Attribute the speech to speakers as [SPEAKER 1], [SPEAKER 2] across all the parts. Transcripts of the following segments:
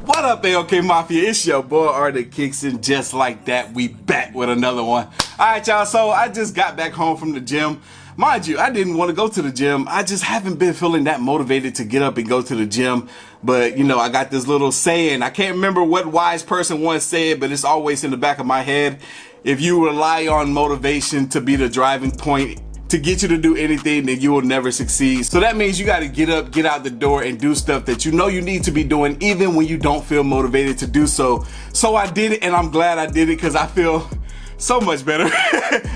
[SPEAKER 1] What up, AOK Mafia? It's your boy Artofkickz, and just like that, we back with another one. Alright, y'all, so I just got back home from the gym. Mind you, I didn't want to go to the gym. I just haven't been feeling that motivated to get up and go to the gym. But, you know, I got this little saying. I can't remember what wise person once said, but it's always in the back of my head. If you rely on motivation to be the driving point to get you to do anything, then you will never succeed. So that means you got to get up, get out the door, and do stuff that you know you need to be doing, even when you don't feel motivated to do so. So I did it, and I'm glad I did it because I feel so much better.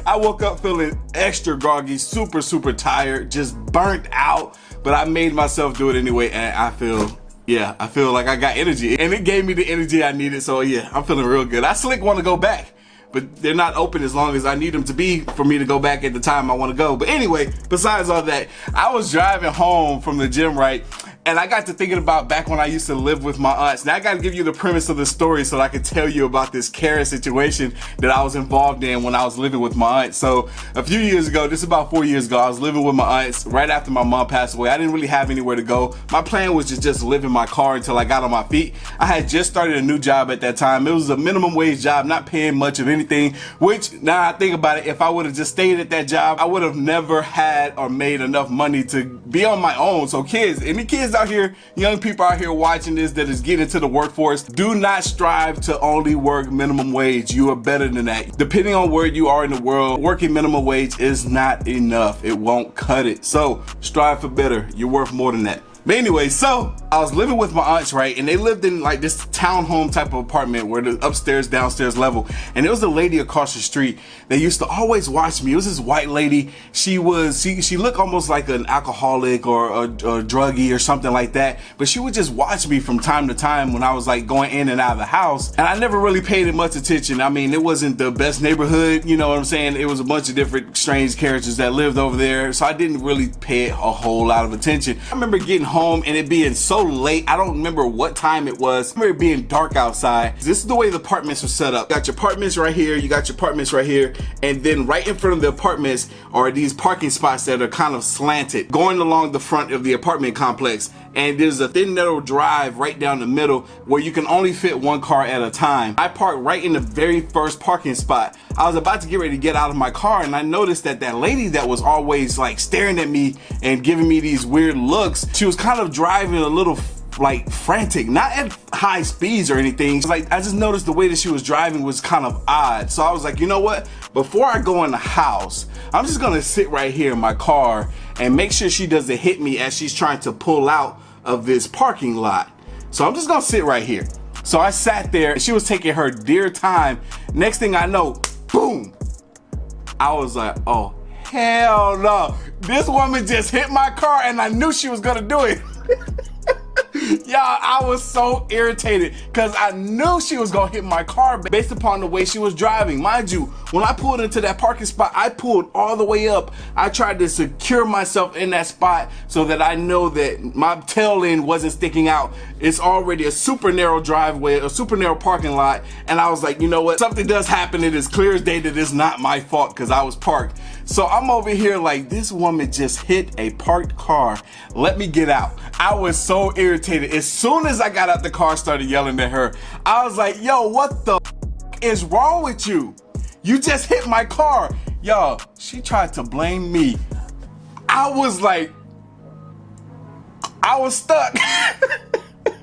[SPEAKER 1] I woke up feeling extra groggy, super tired, just burnt out, but I made myself do it anyway, and I feel like I got energy, and it gave me the energy I needed. So yeah, I'm feeling real good. I slick want to go back, but they're not open as long as I need them to be for me to go back at the time I want to go. But anyway, besides all that, I was driving home from the gym, right? And I got to thinking about back when I used to live with my aunts. Now I got to give you the premise of the story so that I can tell you about this Karen situation that I was involved in when I was living with my aunts. So a few years ago, this is about 4 years ago, I was living with my aunts right after my mom passed away. I didn't really have anywhere to go. My plan was to just live in my car until I got on my feet. I had just started a new job at that time. It was a minimum wage job, not paying much of anything, which now I think about it, if I would have just stayed at that job, I would have never had or made enough money to be on my own. So kids, any kids out here, young people out here watching this that is getting into the workforce, do not strive to only work minimum wage. You are better than that. Depending on where you are in the world, working minimum wage is not enough. It won't cut it. So strive for better. You're worth more than that. But anyway, so I was living with my aunts, right? And they lived in like this townhome type of apartment where the upstairs, downstairs level. And there was a lady across the street that used to always watch me. It was this white lady. She looked almost like an alcoholic or a druggie or something like that. But she would just watch me from time to time when I was like going in and out of the house. And I never really paid it much attention. I mean, it wasn't the best neighborhood, you know what I'm saying? It was a bunch of different strange characters that lived over there. So I didn't really pay a whole lot of attention. I remember getting home and it being so late. I don't remember what time it was. I remember it being dark outside. This is the way the apartments were set up. You got your apartments right here, you got your apartments right here, and then right in front of the apartments are these parking spots that are kind of slanted going along the front of the apartment complex. And there's a thin narrow drive right down the middle where you can only fit one car at a time. I parked right in the very first parking spot. I was about to get ready to get out of my car, and I noticed that that lady that was always like staring at me and giving me these weird looks, she was kind of driving a little like frantic, not at high speeds or anything. Like, I just noticed the way that she was driving was kind of odd. So I was like, you know what? Before I go in the house, I'm just gonna sit right here in my car and make sure she doesn't hit me as she's trying to pull out of this parking lot. So I'm just gonna sit right here. So I sat there and she was taking her dear time. Next thing I know, boom. I was like, oh, hell no. This woman just hit my car and I knew she was gonna do it. Y'all, I was so irritated because I knew she was gonna hit my car based upon the way she was driving. Mind you, when I pulled into that parking spot, I pulled all the way up. I tried to secure myself in that spot so that I know that my tail end wasn't sticking out. It's already a super narrow driveway, a super narrow parking lot. And I was like, you know what? Something does happen. It is clear as day that it's not my fault because I was parked. So I'm over here like, this woman just hit a parked car. Let me get out. I was so irritated. As soon as I got out the car, I started yelling at her. I was like, yo, what the is wrong with you? You just hit my car. Yo, she tried to blame me. I was like, I was stuck.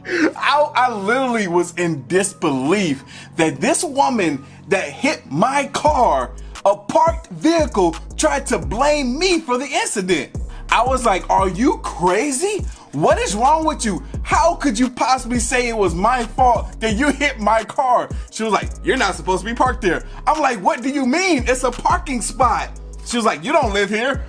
[SPEAKER 1] I literally was in disbelief that this woman that hit my car, a parked vehicle, tried to blame me for the incident. I was like, are you crazy? What is wrong with you? How could you possibly say it was my fault that you hit my car? She was like, you're not supposed to be parked there. I'm like, what do you mean? It's a parking spot. She was like, you don't live here.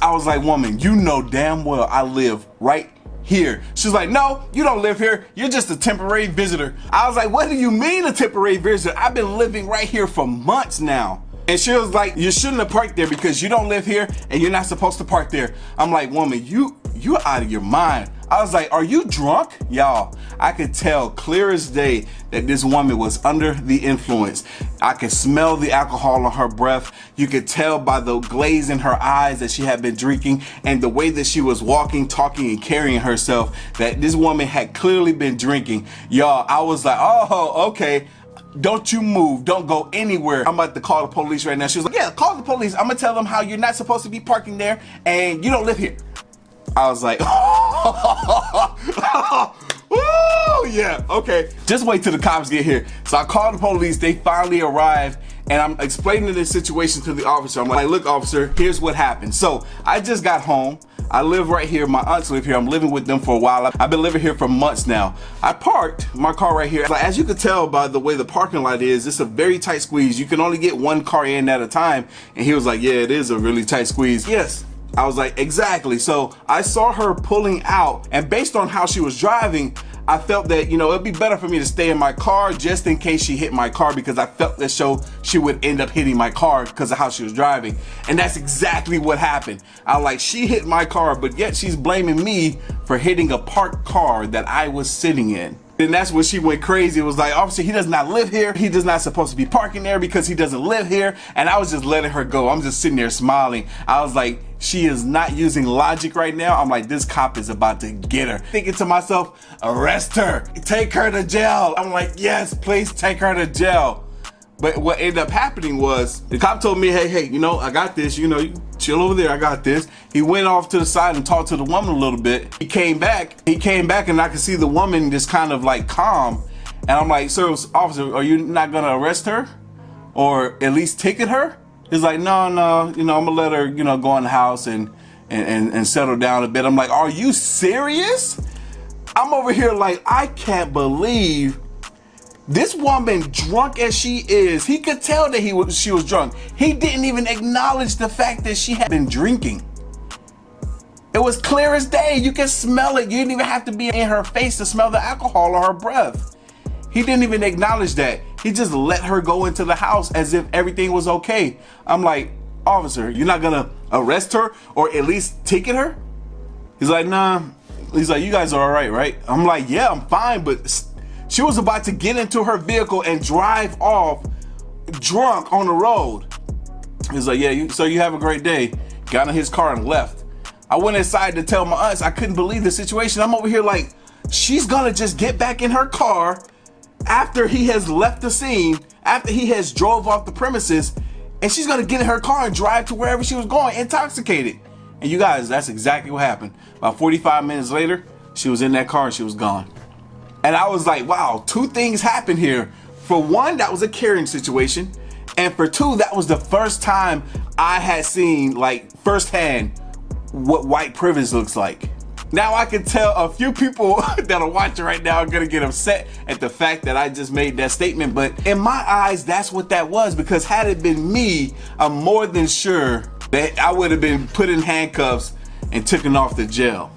[SPEAKER 1] I was like, woman, you know damn well I live right here. She's like, no, you don't live here. You're just a temporary visitor. I was like, what do you mean a temporary visitor? I've been living right here for months now. And she was like, you shouldn't have parked there because you don't live here and you're not supposed to park there. I'm like, woman, you're out of your mind. I was like, are you drunk? Y'all, I could tell clear as day that this woman was under the influence. I could smell the alcohol on her breath. You could tell by the glaze in her eyes that she had been drinking, and the way that she was walking, talking, and carrying herself, that this woman had clearly been drinking. Y'all, I was like, oh, okay. Don't you move. Don't go anywhere. I'm about to call the police right now. She was like, yeah, call the police. I'm going to tell them how you're not supposed to be parking there and you don't live here. I was like, oh, yeah, okay. Just wait till the cops get here. So I called the police. They finally arrived, and I'm explaining this situation to the officer. I'm like, look, officer, here's what happened. So I just got home. I live right here. My aunts live here. I'm living with them for a while. I've been living here for months now. I parked my car right here. As you can tell by the way the parking lot is, it's a very tight squeeze. You can only get one car in at a time. And he was like, yeah, it is a really tight squeeze. Yes. I was like, exactly. So I saw her pulling out, and based on how she was driving, I felt that, it'd be better for me to stay in my car just in case she hit my car, because I felt that she would end up hitting my car because of how she was driving. And that's exactly what happened. I was like, she hit my car, but yet she's blaming me for hitting a parked car that I was sitting in. And that's when she went crazy. It was like, officer, he does not live here. He does not supposed to be parking there because he doesn't live here. And I was just letting her go. I'm just sitting there smiling. I was like, she is not using logic right now. I'm like, this cop is about to get her. Thinking to myself, arrest her, take her to jail. I'm like, yes, please take her to jail. But what ended up happening was the cop told me, hey, I got this, you chill over there, I got this. He went off to the side and talked to the woman a little bit. He came back and I could see the woman just kind of like calm. And I'm like, sir, officer, are you not gonna arrest her or at least ticket her? He's like, no, I'm gonna let her, go in the house and settle down a bit. I'm like, are you serious? I'm over here like, I can't believe this woman, drunk as she is, he could tell that she was drunk. He didn't even acknowledge the fact that she had been drinking. It was clear as day. You can smell it. You didn't even have to be in her face to smell the alcohol on her breath. He didn't even acknowledge that. He just let her go into the house as if everything was okay. I'm like, officer, you're not gonna arrest her or at least ticket her? He's like, nah. He's like, you guys are all right? I'm like, yeah, I'm fine, but she was about to get into her vehicle and drive off drunk on the road. He's like, yeah, so you have a great day. Got in his car and left. I went inside to tell my aunts I couldn't believe the situation. I'm over here like, she's gonna just get back in her car after he has left the scene, after he has drove off the premises, and she's gonna get in her car and drive to wherever she was going, intoxicated. And you guys, that's exactly what happened. About 45 minutes later, she was in that car and she was gone. And I was like, wow, two things happened here. For one, that was a carrying situation. And for two, that was the first time I had seen like firsthand what white privilege looks like. Now I can tell a few people that are watching right now are gonna get upset at the fact that I just made that statement. But in my eyes, that's what that was, because had it been me, I'm more than sure that I would have been put in handcuffs and taken off to jail.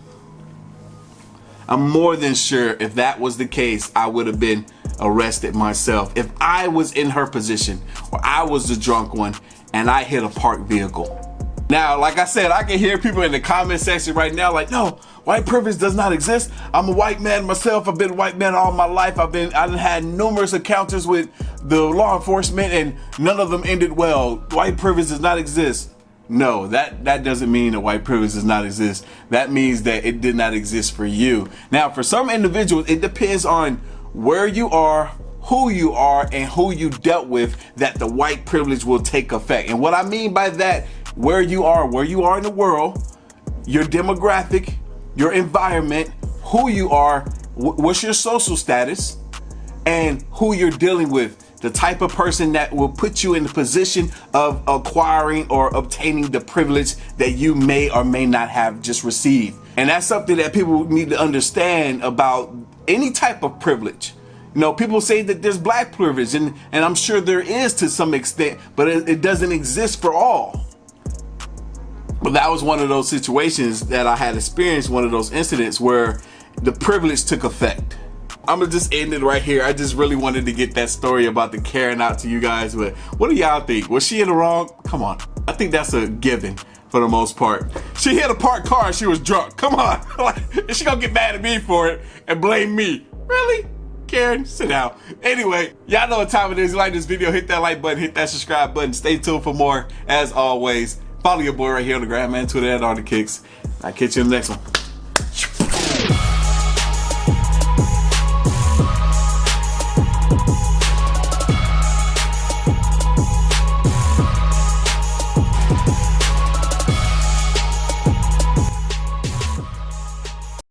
[SPEAKER 1] I'm more than sure if that was the case, I would have been arrested myself. If I was in her position or I was the drunk one and I hit a parked vehicle. Now, like I said, I can hear people in the comment section right now like, no, white privilege does not exist. I'm a white man myself. I've been a white man all my life. I've had numerous encounters with the law enforcement and none of them ended well. White privilege does not exist. No, that doesn't mean that white privilege does not exist. That means that it did not exist for you. Now, for some individuals, it depends on where you are, who you are, and who you dealt with, that the white privilege will take effect. And what I mean by that, where you are in the world, your demographic, your environment, who you are, what's your social status, and who you're dealing with. The type of person that will put you in the position of acquiring or obtaining the privilege that you may or may not have just received. And that's something that people need to understand about any type of privilege. People say that there's black privilege, and I'm sure there is to some extent, but it doesn't exist for all. But that was one of those situations that I had experienced, one of those incidents where the privilege took effect. I'm gonna just end it right here. I just really wanted to get that story about the Karen out to you guys. But what do y'all think? Was she in the wrong? Come on. I think that's a given. for the most part. She hit a parked car and she was drunk. Come on. Like, is she gonna get mad at me for it and blame me? Really? Karen, sit down. Anyway, y'all know what time it is. You like this video, hit that like button, hit that subscribe button. Stay tuned for more. As always, follow your boy right here on the gram, man. Twitter at Artofkickz. I'll catch you in the next one.